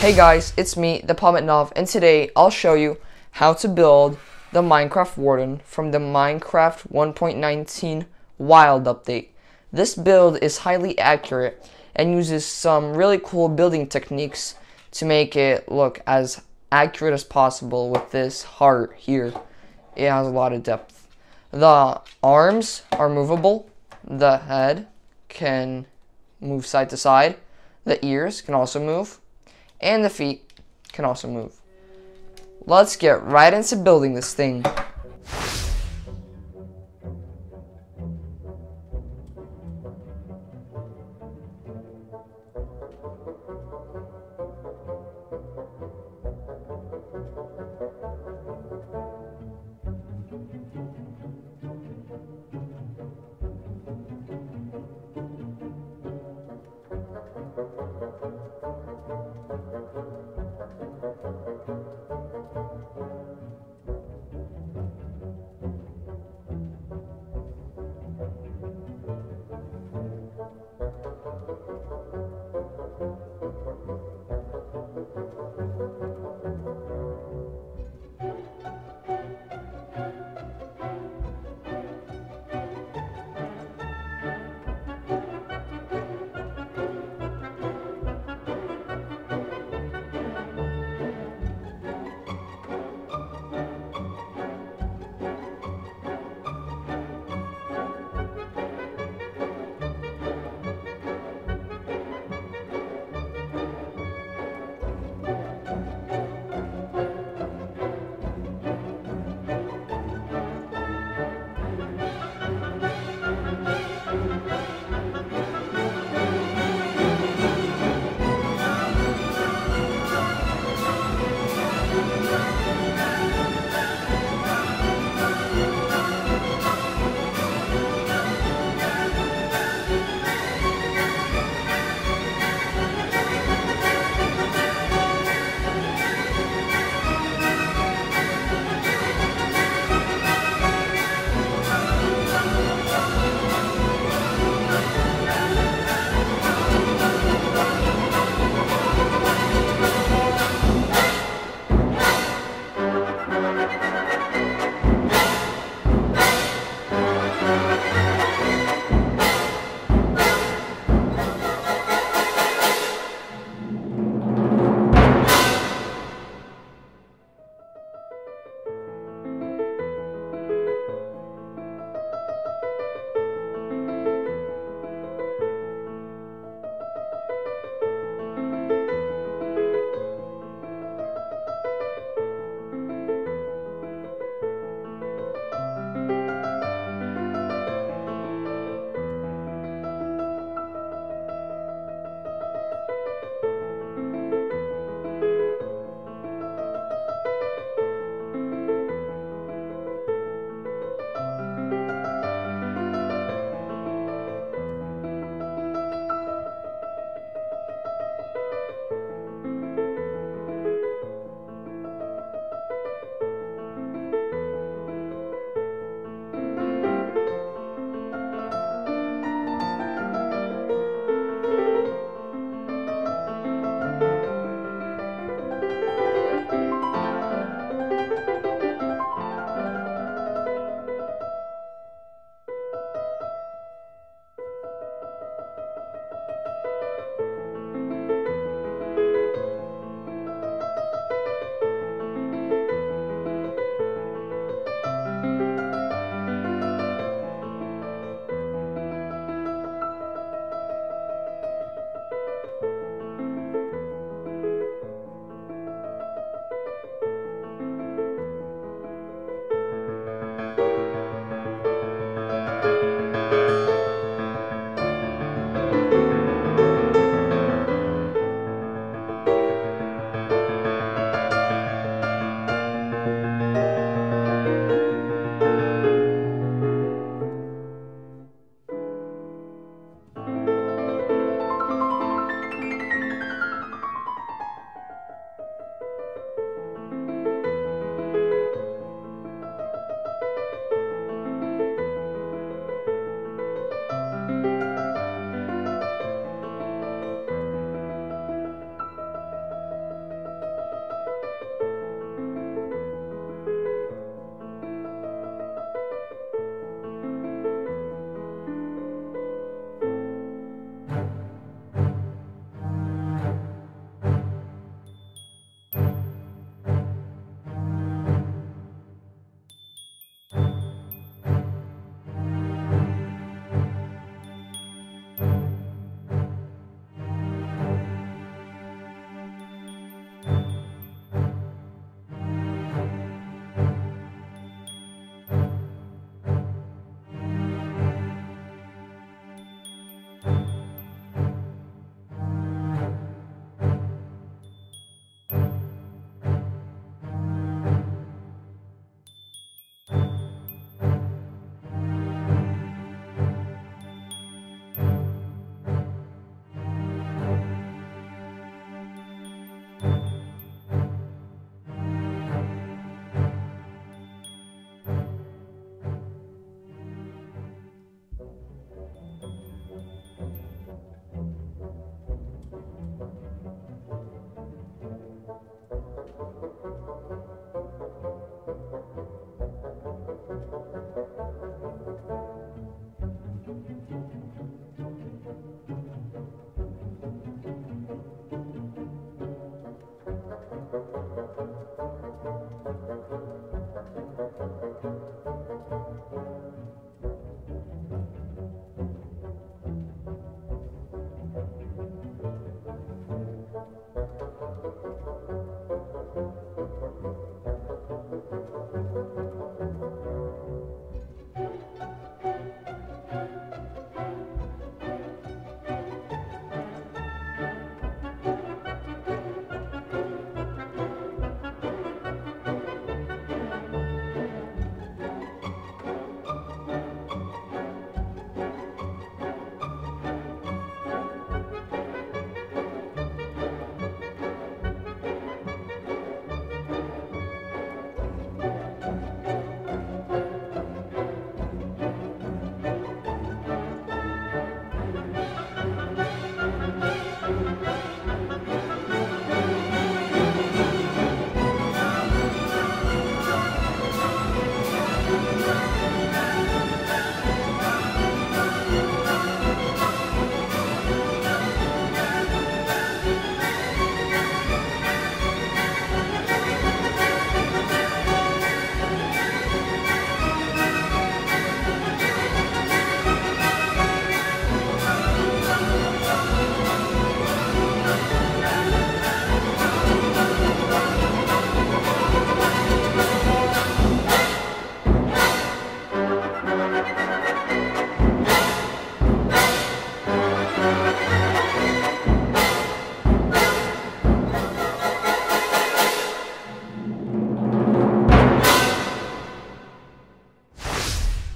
Hey guys, it's me, the Nov, and today I'll show you how to build the Minecraft Warden from the Minecraft 1.19 Wild update. This build is highly accurate and uses some really cool building techniques to make it look as accurate as possible with this heart here. It has a lot of depth. The arms are movable, the head can move side to side, the ears can also move, and the feet can also move. Let's get right into building this thing.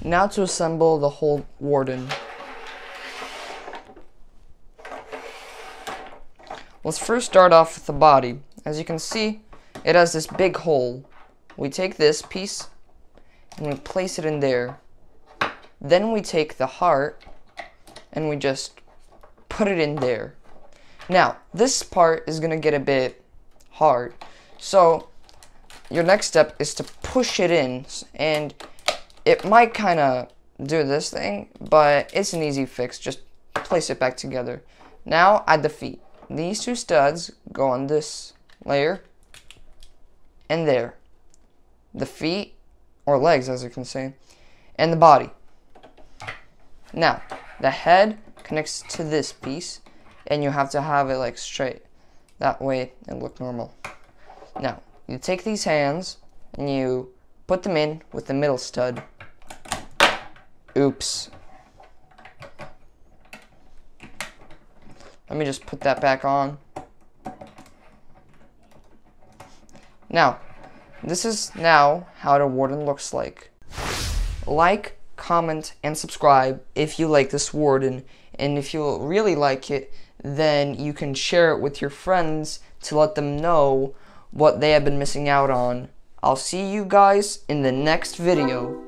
Now to assemble the whole Warden. Let's first start off with the body. As you can see, it has this big hole. We take this piece and we place it in there. Then we take the heart and we just put it in there. Now, this part is going to get a bit hard. So, your next step is to push it in, and it might kind of do this thing, but it's an easy fix. Just place it back together. Now, add the feet. These two studs go on this layer and there. The feet, or legs as you can say, and the body. Now, the head connects to this piece, and you have to have it like straight. That way it look normal. Now, you take these hands and you put them in with the middle stud. Oops. Let me just put that back on. Now, this is now how the Warden looks like. Like, comment, and subscribe if you like this Warden, and if you really like it, then you can share it with your friends to let them know what they have been missing out on. I'll see you guys in the next video.